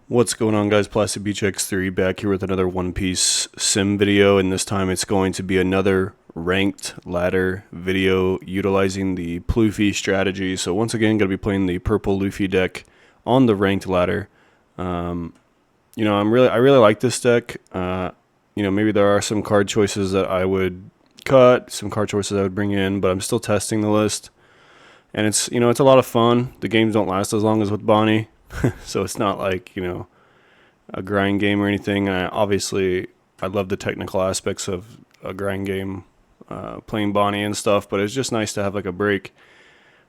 What's going on, guys? Plastic Beach X3 back here with another One Piece sim video, and this time it's going to be another ranked ladder video utilizing the Pluffy strategy. So once again, going to be playing the purple Luffy deck on the ranked ladder. I really like this deck. Maybe there are some card choices that I would cut, some card choices I would bring in, but I'm still testing the list. And it's a lot of fun. The games don't last as long as with Bonnie. So it's not like, a grind game or anything. I love the technical aspects of a grind game, playing Bonnie and stuff, but it's just nice to have like a break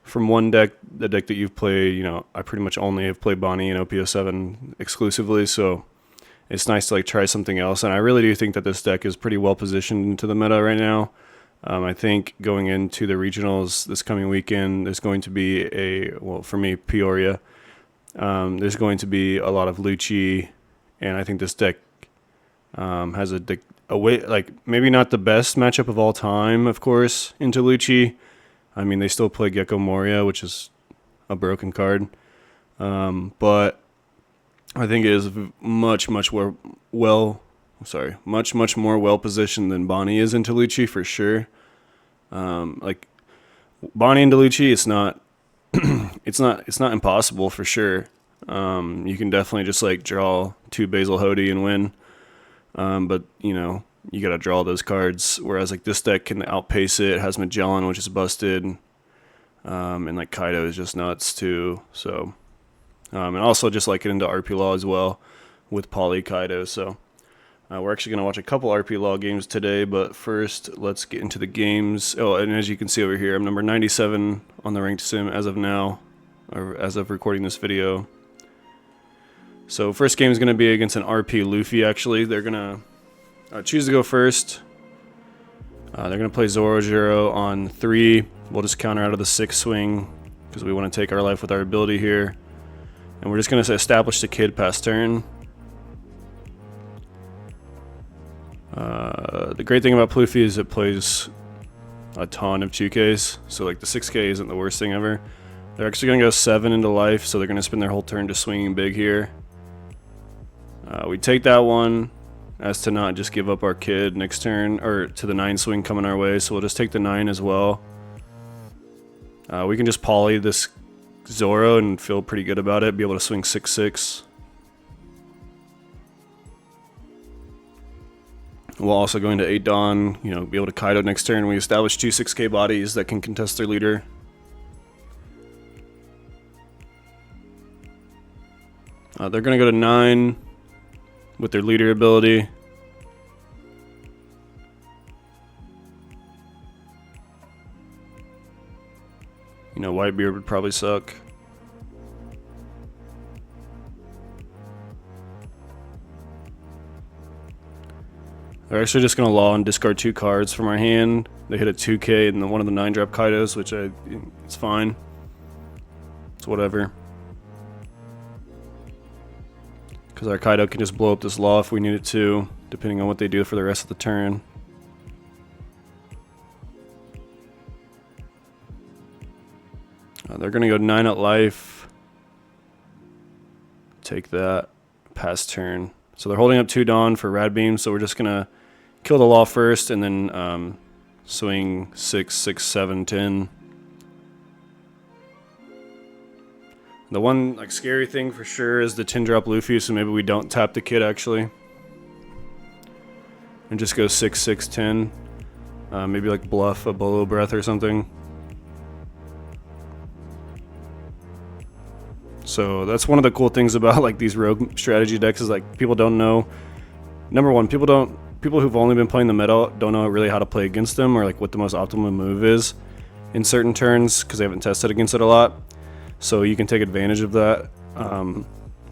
from one deck, the deck that you've played. I pretty much only have played Bonnie and OP07 exclusively, so it's nice to like try something else. And I really do think that this deck is pretty well positioned into the meta right now. I think going into the regionals this coming weekend, there's going to be for me, Peoria. There's going to be a lot of Lucci, and I think this deck has a way, like, maybe not the best matchup of all time, of course, into Lucci. I mean, they still play Gecko Moria, which is a broken card, but I think it is much more well positioned than Bonnie is into Lucci for sure. Like Bonnie into Lucci, it's not it's not impossible for sure. You can definitely just like draw 2 Basil Hody and win. But you gotta draw those cards. Whereas like this deck can outpace it. It has Magellan, which is busted. And like Kaido is just nuts too. So, and also just like it into RP Law as well with Poly Kaido. So, we're actually gonna watch a couple RP Law games today. But first, let's get into the games. Oh, and as you can see over here, I'm number 97 on the ranked sim as of now, or as of recording this video. So first game is going to be against an RP Luffy, actually. They're going to choose to go first. They're going to play Zoro on 3. We'll just counter out of the 6 swing because we want to take our life with our ability here. And we're just going to establish the kid past turn. The great thing about Pluffy is it plays a ton of 2Ks. So like the 6K isn't the worst thing ever. They're actually going to go 7 into life, so they're going to spend their whole turn just swinging big here. We take that one as to not just give up our kid next turn, or to the 9 swing coming our way, so we'll just take the 9 as well. We can just poly this Zoro and feel pretty good about it, be able to swing 6/6. We'll also go into 8 Dawn, be able to Kaido next turn. We establish 2 6K bodies that can contest their leader. They're going to go to 9 with their leader ability. Whitebeard would probably suck. They're actually just going to Law and discard 2 cards from our hand. They hit a 2K and one of the 9-drop Kaidos, which it's fine. It's whatever. Because our Kaido can just blow up this Law if we need it to, depending on what they do for the rest of the turn. They're going to go 9 at life. Take that. Pass turn. So they're holding up 2 Dawn for Rad Beam, so we're just going to kill the Law first and then swing 6, 6, 7, 10. The one like scary thing for sure is the 10-drop Luffy, so maybe we don't tap the kid actually. And just go 6, 6, 10. Maybe like bluff a Bolo Breath or something. So that's one of the cool things about like these rogue strategy decks is like people don't know. Number one, people who've only been playing the meta don't know really how to play against them or like what the most optimal move is in certain turns because they haven't tested against it a lot. So you can take advantage of that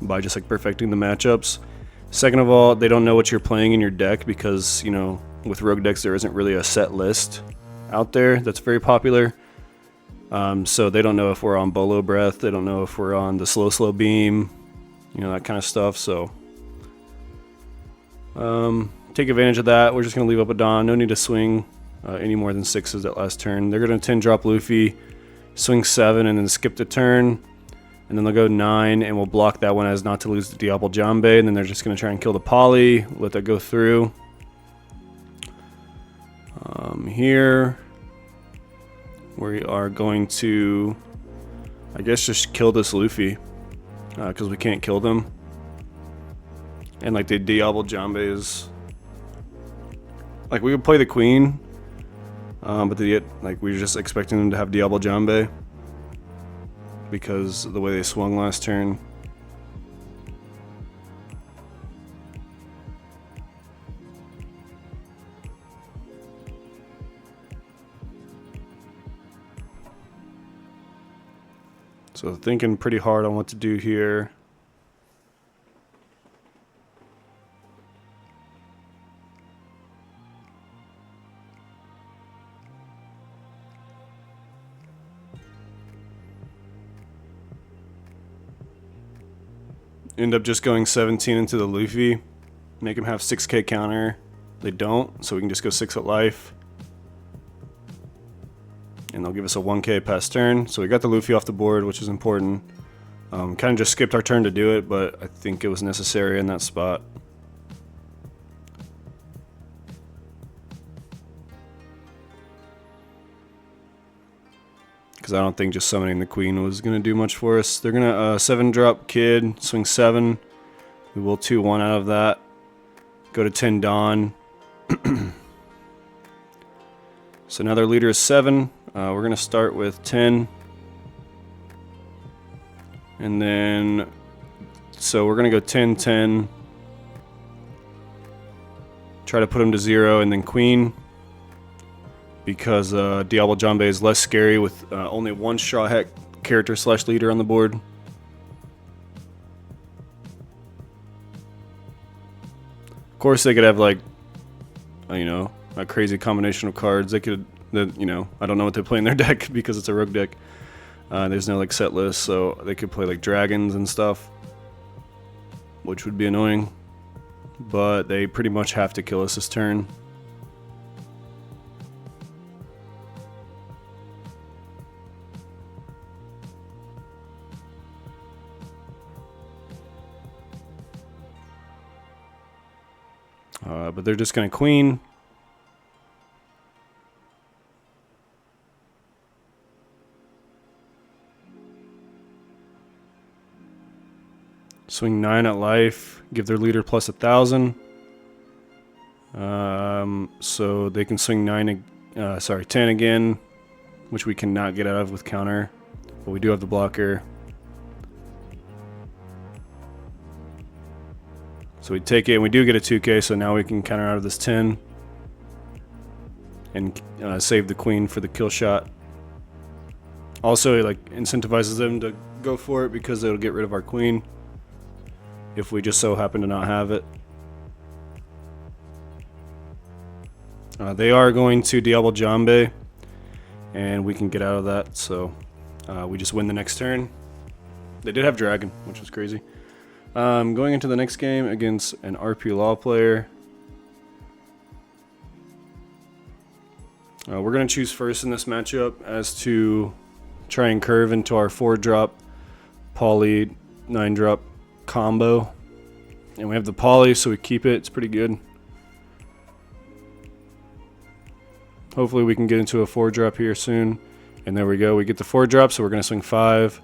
by just like perfecting the matchups. Second of all, they don't know what you're playing in your deck because with rogue decks there isn't really a set list out there that's very popular. So they don't know if we're on Bolo Breath, they don't know if we're on the slow beam, that kind of stuff. So take advantage of that. We're just going to leave up a Dawn. No need to swing any more than 6s at last turn. They're going to 10-drop Luffy, swing 7, and then skip the turn. And then they'll go 9, and we'll block that one as not to lose the Diablo Jambe, and then they're just going to try and kill the poly, let that go through. Here, we are going to, I guess, just kill this Luffy, because we can't kill them. And like the Diablo Jambe is, like we would play the Queen, but like we were just expecting them to have Diablo Jambe because of the way they swung last turn. So thinking pretty hard on what to do here. End up just going 17 into the Luffy, make him have 6k counter. They don't, so we can just go 6 at life. And they'll give us a 1k past turn. So we got the Luffy off the board, which is important. Kind of just skipped our turn to do it, but I think it was necessary in that spot. Because I don't think just summoning the Queen was going to do much for us. They're going to 7-drop Kid, swing 7. We will 2-1 out of that. Go to 10 Dawn. So now their leader is 7. We're going to start with 10. And then, so we're going to go 10, 10. Try to put him to 0 and then Queen. Because Diablo Jambe is less scary with only one Straw Hat character / leader on the board. Of course, they could have like, you know, a crazy combination of cards. They could, you know, I don't know what they play in their deck because it's a rogue deck. There's no like set list, so they could play like dragons and stuff, which would be annoying. But they pretty much have to kill us this turn. But they're just going to Queen. Swing 9 at life. Give their leader plus 1,000. So they can swing 10 again, which we cannot get out of with counter. But we do have the blocker. So we take it, and we do get a 2k, so now we can counter out of this 10 and save the Queen for the kill shot. Also, it like incentivizes them to go for it because it'll get rid of our Queen if we just so happen to not have it. They are going to Diablo Jambe, and we can get out of that, so we just win the next turn. They did have Dragon, which was crazy. Going into the next game against an RP Law player. We're going to choose first in this matchup as to try and curve into our 4-drop poly 9-drop combo. And we have the poly, so we keep it. It's pretty good. Hopefully we can get into a 4-drop here soon. And there we go. We get the 4-drop, so we're going to swing 5.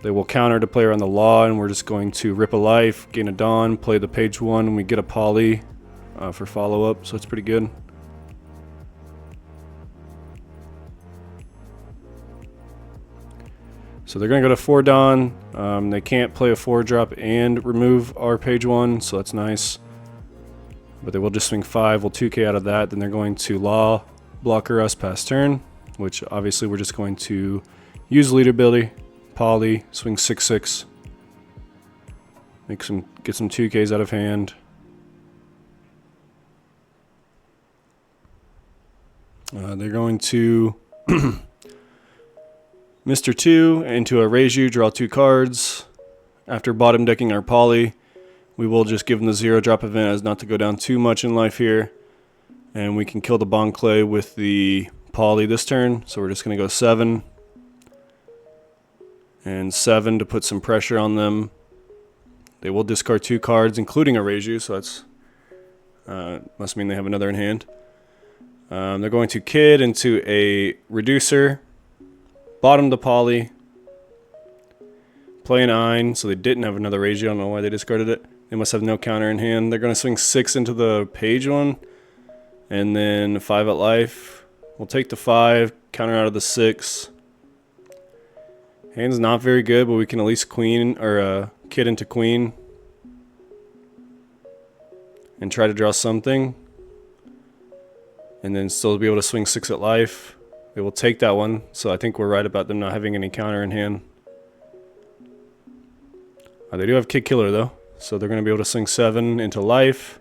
They will counter to play around the Law, and we're just going to rip a life, gain a Dawn, play the page 1, and we get a poly for follow-up, so it's pretty good. So they're going to go to 4 Dawn. They can't play a 4-drop and remove our page 1, so that's nice. But they will just swing 5, we'll 2k out of that, then they're going to Law blocker us past turn, which obviously we're just going to use leader ability. Poly, swing 6/6. Get some 2Ks out of hand. They're going to Mr. 2 into a Reiju, draw 2 cards. After bottom decking our poly, we will just give them the 0-drop event as not to go down too much in life here. And we can kill the Bon Clay with the poly this turn, so we're just going to go 7. and 7 to put some pressure on them. They will discard 2 cards, including a Reiju, so that's must mean they have another in hand. They're going to Kid into a Reducer, bottom the Poly, play an Ein, so they didn't have another Reiju. I don't know why they discarded it. They must have no counter in hand. They're going to swing 6 into the page one, and then 5 at life. We'll take the 5, counter out of the 6. Hand's not very good, but we can at least queen or Kid into queen and try to draw something, and then still be able to swing 6 at life. They will take that one, so I think we're right about them not having any counter in hand. They do have Kid Killer though, so they're going to be able to swing 7 into life.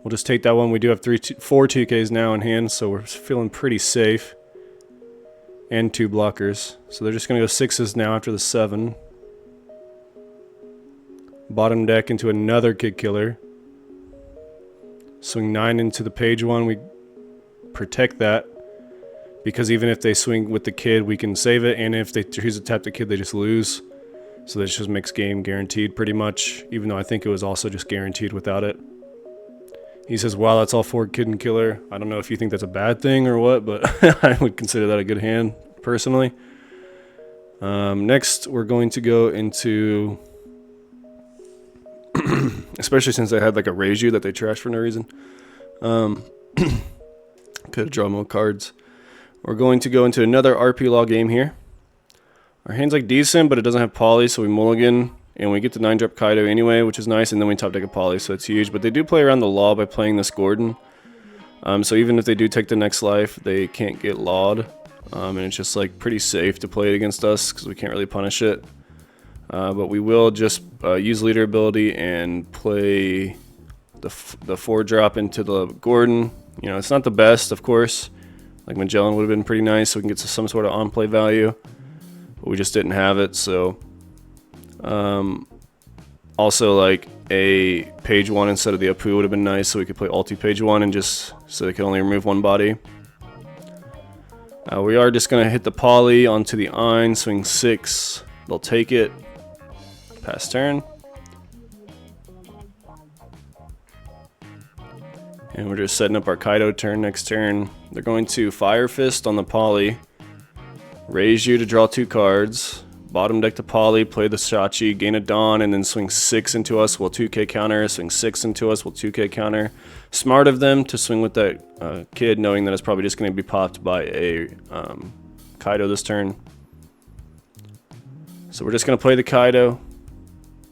We'll just take that one. We do have 4 2Ks now in hand, so we're feeling pretty safe. And 2 blockers. So they're just going to go 6s now after the 7. Bottom deck into another Kid Killer. Swing 9 into the page one. We protect that, because even if they swing with the Kid, we can save it. And if they choose to tap the Kid, they just lose. So this just makes game guaranteed pretty much, even though I think it was also just guaranteed without it. He says, wow, that's all 4 Kid and Killer. I don't know if you think that's a bad thing or what, but I would consider that a good hand, personally. Next, we're going to go into, especially since they had like a Reiju that they trashed for no reason. Could have drawn more cards. We're going to go into another RP Law game here. Our hand's like decent, but it doesn't have Poly, so we mulligan. And we get the 9-drop Kaido anyway, which is nice, and then we top deck a Poly, so it's huge. But they do play around the law by playing this Gordon. So even if they do take the next life, they can't get lawed. And it's just like pretty safe to play it against us, because we can't really punish it. But we will just use leader ability and play the 4-drop into the Gordon. You know, it's not the best, of course. Like Magellan would have been pretty nice, so we can get to some sort of on-play value. But we just didn't have it, so... also like a page 1 instead of the Apu would have been nice, so we could play ulti page 1 and just so they could only remove 1 body. We are just gonna hit the Poly onto the Ein, swing 6. They'll take it. Pass turn. And we're just setting up our Kaido turn next turn. They're going to Fire Fist on the Poly, raise you to draw 2 cards. Bottom deck to Poly, play the Shachi, gain a Dawn, and then swing 6 into us, we'll 2k counter, swing 6 into us, we'll 2k counter. Smart of them to swing with that Kid, knowing that it's probably just going to be popped by a Kaido this turn. So we're just going to play the Kaido,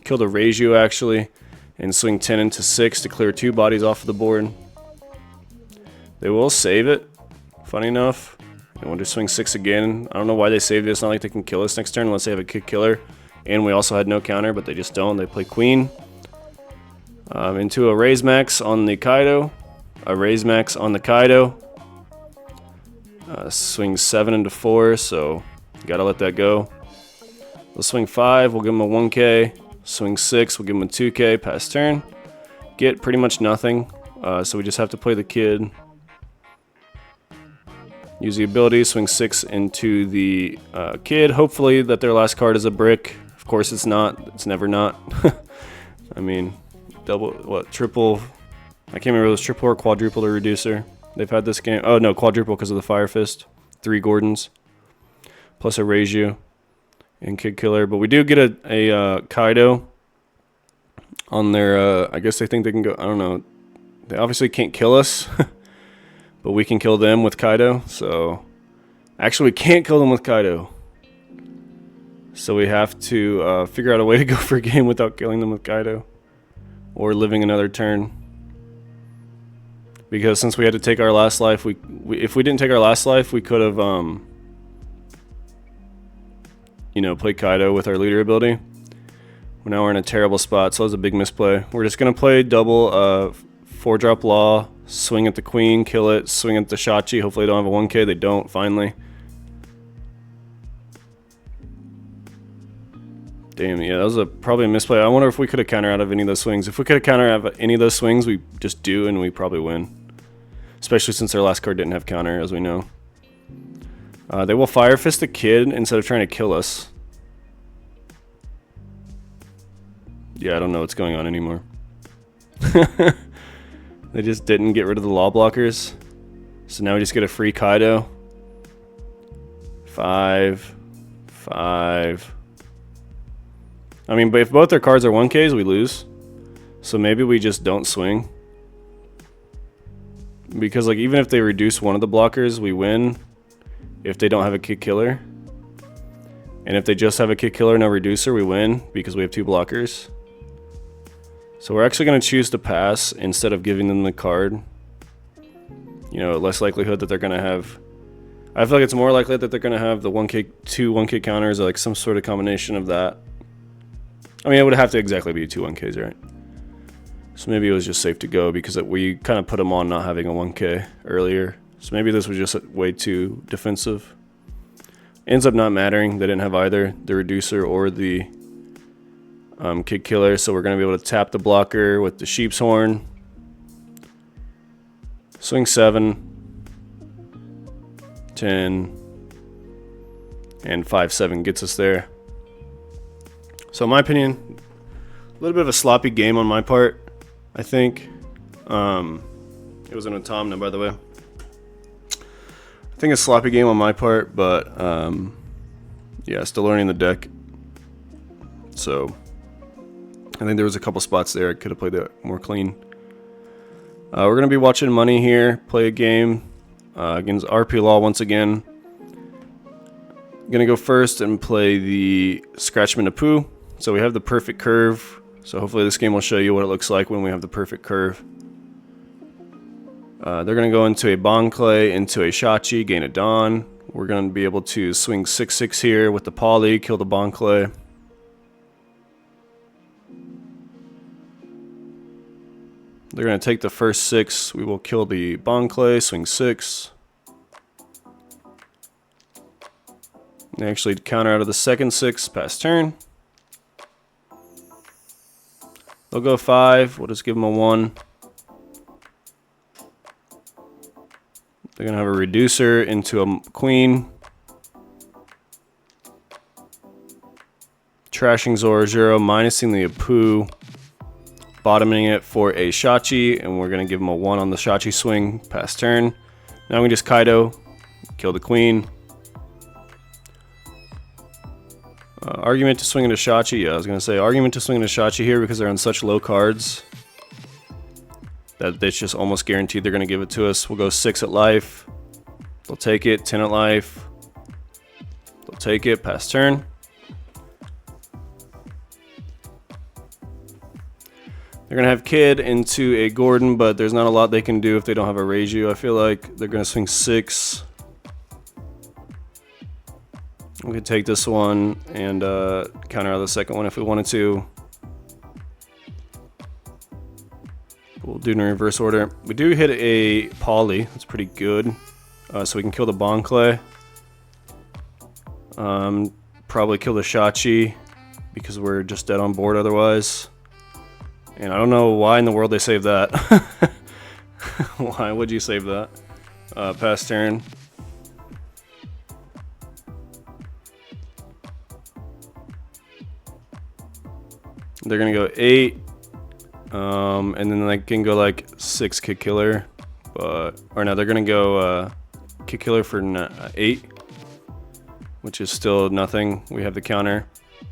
kill the Reiju actually, and swing 10 into 6 to clear 2 bodies off of the board. They will save it, funny enough. And we'll just swing 6 again. I don't know why they saved it. It's not like they can kill us next turn unless they have a Kid Killer. And we also had no counter, but they just don't. They play Queen. Into a Raise Max on the Kaido. A Raise Max on the Kaido. Swing 7 into 4, so gotta let that go. We'll swing 5, we'll give him a 1k. Swing 6, we'll give him a 2k. Pass turn. Get pretty much nothing. So we just have to play the Kid. Use the ability, swing 6 into the Kid. Hopefully that their last card is a brick. Of course it's not. It's never not. I mean, triple. I can't remember if it was triple or quadruple or reducer. They've had this game. Oh no, quadruple because of the Fire Fist. 3 Gordons. Plus a Reiju and Kid Killer. But we do get a Kaido on their, I guess they think they can go, I don't know. They obviously can't kill us. But we can kill them with Kaido, so... Actually, we can't kill them with Kaido. So we have to figure out a way to go for a game without killing them with Kaido. Or living another turn. Because since we had to take our last life, if we didn't take our last life, we could have, you know, played Kaido with our leader ability. Well, now we're in a terrible spot, so that was a big misplay. We're just going to play double 4-drop Law. Swing at the Queen, kill it, swing at the Shachi. Hopefully they don't have a 1k. They don't, finally. Damn, yeah, that was probably a misplay. I wonder if we could have countered out of any of those swings. If we could have countered out of any of those swings, we just do, and we probably win. Especially since their last card didn't have counter, as we know. They will Fire Fist the Kid instead of trying to kill us. Yeah, I don't know what's going on anymore. They just didn't get rid of the law blockers. So now we just get a free Kaido. 5, 5. I mean, but if both their cards are 1Ks, we lose. So maybe we just don't swing. Because like even if they reduce one of the blockers, we win. If they don't have a kick killer. And if they just have a kick killer, no reducer, we win because we have 2 blockers. So we're actually going to choose to pass instead of giving them the card. You know, less likelihood that they're going to have... I feel like it's more likely that they're going to have the 1K, 2 1K counters, or like some sort of combination of that. I mean, it would have to exactly be 2 1Ks, right? So maybe it was just safe to go because we kind of put them on not having a 1K earlier. So maybe this was just way too defensive. Ends up not mattering. They didn't have either the reducer or the kick killer. So we're going to be able to tap the blocker with the sheep's horn. Swing 7. 10. And 5-7 gets us there. So in my opinion, a little bit of a sloppy game on my part. I think it was an Automna, by the way. I think a sloppy game on my part, but yeah, still learning the deck. So I think there was a couple spots there I could have played that more clean. We're gonna be watching money here, play a game against RP Law once again. Gonna go first and play the Scratchman Apu. So we have the perfect curve. So hopefully this game will show you what it looks like when we have the perfect curve. They're going to go into a Bonclay, into a Shachi, gain a Dawn. We're going to be able to swing 6-6 here with the Poly, kill the Bonclay. They're going to take the first 6. We will kill the Bonclay, swing 6. They actually counter out of the second 6, pass turn. They'll go 5. We'll just give them a 1. They're going to have a reducer into a queen. Trashing Zoro, minusing the Apu. Bottoming it for a Shachi. And we're going to give them a 1 on the Shachi swing. Pass turn. Now we just Kaido. Kill the queen. Argument to swing into Shachi. Yeah, I was going to say argument to swing into Shachi here because they're on such low cards that it's just almost guaranteed they're going to give it to us. We'll go 6 at life. They'll take it. 10 at life. They'll take it. Pass turn. They're going to have Kid into a Gordon, but there's not a lot they can do if they don't have a Reiju. I feel like they're going to swing 6. We could take this one and counter out the second one if we wanted to. We'll do it in reverse order. We do hit a Poly. That's pretty good. So we can kill the Bonclay. Probably kill the Shachi because we're just dead on board otherwise. And I don't know why in the world they saved that. Why would you save that? Pass turn. They're gonna go 8, and then they can go like 6 kick killer, but or no, they're gonna go kick killer for 8, which is still nothing. We have the counter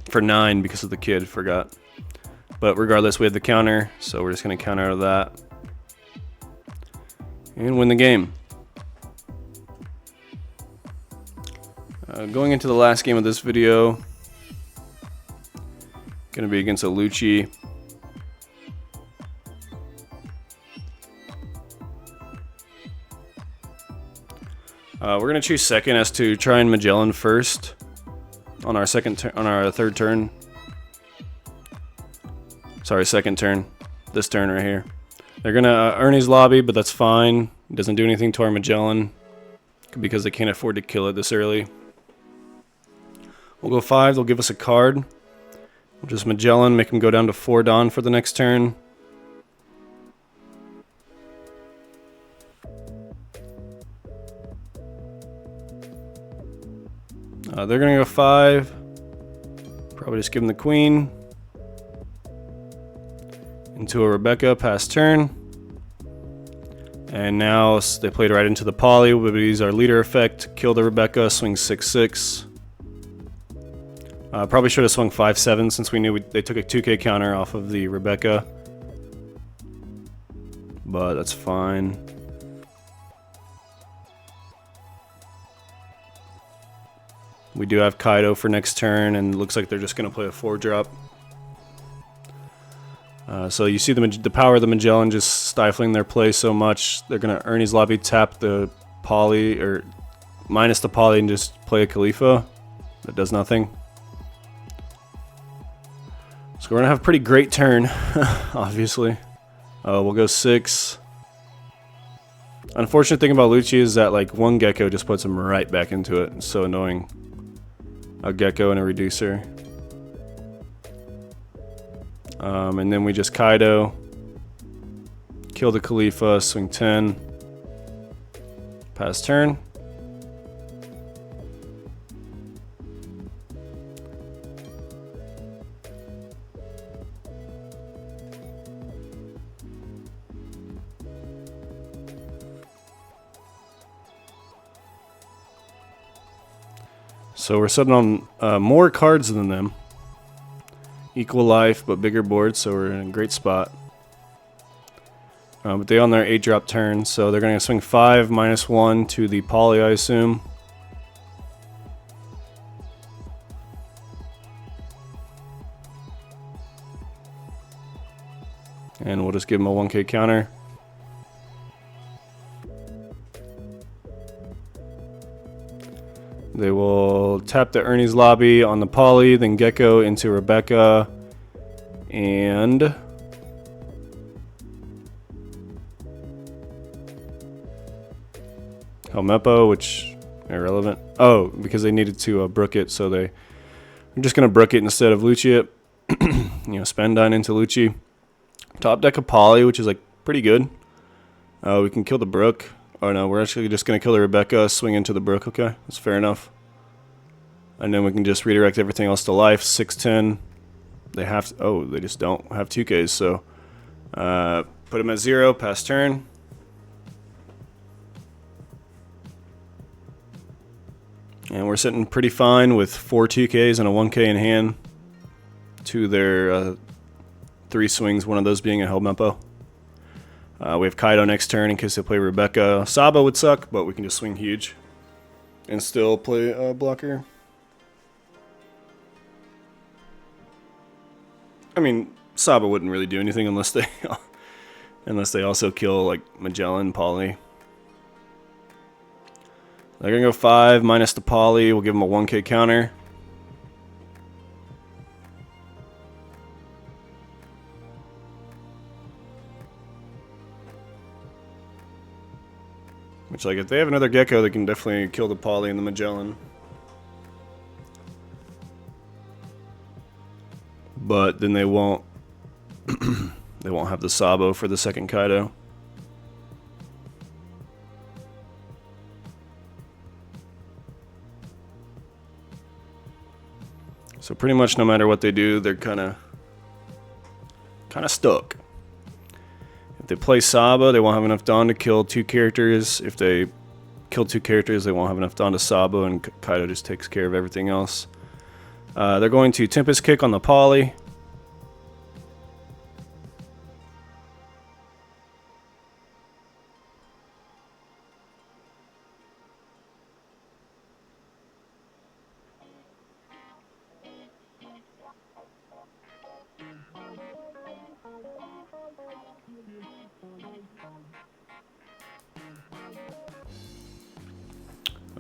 for 9 because of the kid. Forgot, but regardless, we have the counter, so we're just gonna counter out of that and win the game. Going into the last game of this video. Going to be against a Lucci. We're going to choose second as to try and Magellan first on our third turn. Sorry, second turn. This turn right here. They're going to earn his lobby, but that's fine. It doesn't do anything to our Magellan because they can't afford to kill it this early. We'll go 5. They'll give us a card. We'll just Magellan, make him go down to 4 Dawn for the next turn. They're going to go 5. Probably just give him the queen. into a Rebecca, pass turn. And now they played right into the poly. We'll use our leader effect, kill the Rebecca, swing 6/6. Probably should have swung 5/7 since we knew they took a 2k counter off of the Rebecca. But that's fine. We do have Kaido for next turn, and it looks like they're just going to play a 4-drop. So you see the power of the Magellan just stifling their play so much. They're going to Ernie's Lobby, tap the poly, or minus the poly, and just play a Khalifa. That does nothing. So we're going to have a pretty great turn, obviously. We'll go 6. Unfortunate thing about Lucci is that like one Gecko just puts him right back into it. It's so annoying. A Gecko and a Reducer. And then we just Kaido, kill the Khalifa, swing 10, pass turn. So we're sitting on more cards than them. Equal life, but bigger board, so we're in a great spot. But they on their 8-drop turn, so they're going to swing 5 -1 to the poly, I assume. And we'll just give them a 1k counter. They will tap the Ernie's Lobby on the poly, then Gecko into Rebecca, and Helmeppo, which irrelevant. Oh, because they needed to brook it, so I'm just gonna brook it instead of Lucci it. You know, Spendine into Lucci. Top deck a poly, which is like pretty good. We can kill the Brook. Oh no, we're actually just going to kill the Rebecca, swing into the Brook. Okay, that's fair enough. And then we can just redirect everything else to life. 6/10. They have to, oh, they just don't have 2Ks, so put them at 0, pass turn. And we're sitting pretty fine with 4 2Ks and a 1K in hand to their 3 swings, one of those being a Helmeppo. We have Kaido next turn in case they play Rebecca. Saba would suck, but we can just swing huge and still play a blocker. I mean, Saba wouldn't really do anything unless they also kill like Magellan, Poly. They're gonna go 5 minus the Poly. We'll give them a 1K counter. Which, like, if they have another Gecko, they can definitely kill the Poly and the Magellan. But then they won't they won't have the Sabo for the second Kaido. So pretty much no matter what they do, they're kind of stuck. If they play Saba, they won't have enough Dawn to kill 2 characters. If they kill 2 characters, they won't have enough Dawn to Saba, and Kaido just takes care of everything else. They're going to Tempest Kick on the Poly.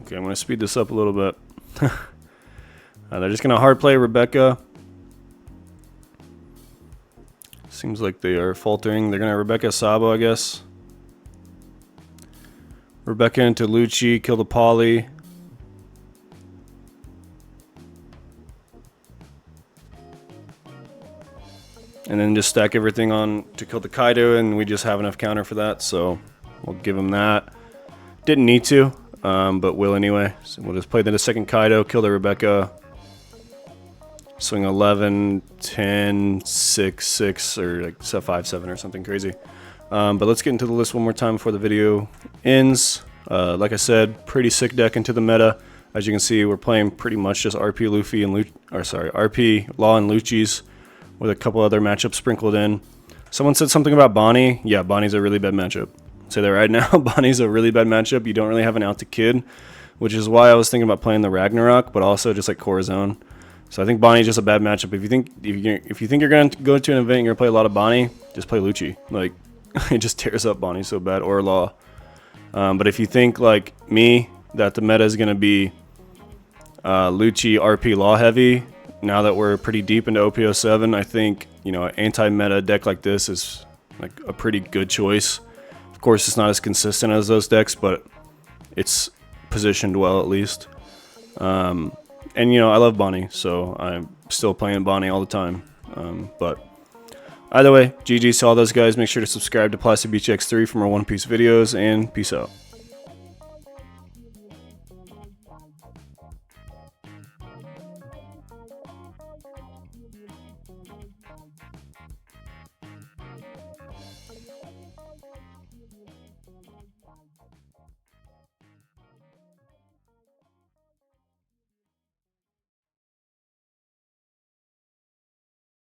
Okay, I'm going to speed this up a little bit. They're just going to hard play Rebecca. Seems like they are faltering. They're going to Rebecca Sabo, I guess. Rebecca into Lucci, kill the Poly. And then just stack everything on to kill the Kaido, and we just have enough counter for that, so we'll give them that. Didn't need to. But will anyway. So we'll just play the second Kaido, kill the Rebecca, swing 11, 10, 6, 6, or like 5, 7 or something crazy. But let's get into the list one more time before the video ends. Like I said, pretty sick deck into the meta. As you can see, we're playing pretty much just RP Luffy and RP Law and Lucci's with a couple other matchups sprinkled in. Someone said something about Bonnie. Yeah, Bonnie's a really bad matchup. I'll say that right now. Bonnie's a really bad matchup. You don't really have an out to kid, which is why I was thinking about playing the Ragnarok, but also just like Corazon. So I think Bonnie's just a bad matchup. If you think you're going to go to an event and you're going to play a lot of Bonnie, just play Lucci. Like, it just tears up Bonnie so bad, or Law. But if you think like me that the meta is going to be Lucci, RP, Law heavy, now that we're pretty deep into OP07, I think, you know, an anti-meta deck like this is like a pretty good choice. Of course, it's not as consistent as those decks, but it's positioned well at least. And, you know, I love Bonnie, so I'm still playing Bonnie all the time. But either way, GG's to all those guys. Make sure to subscribe to Plastic Beach X3 for more One Piece videos, and peace out.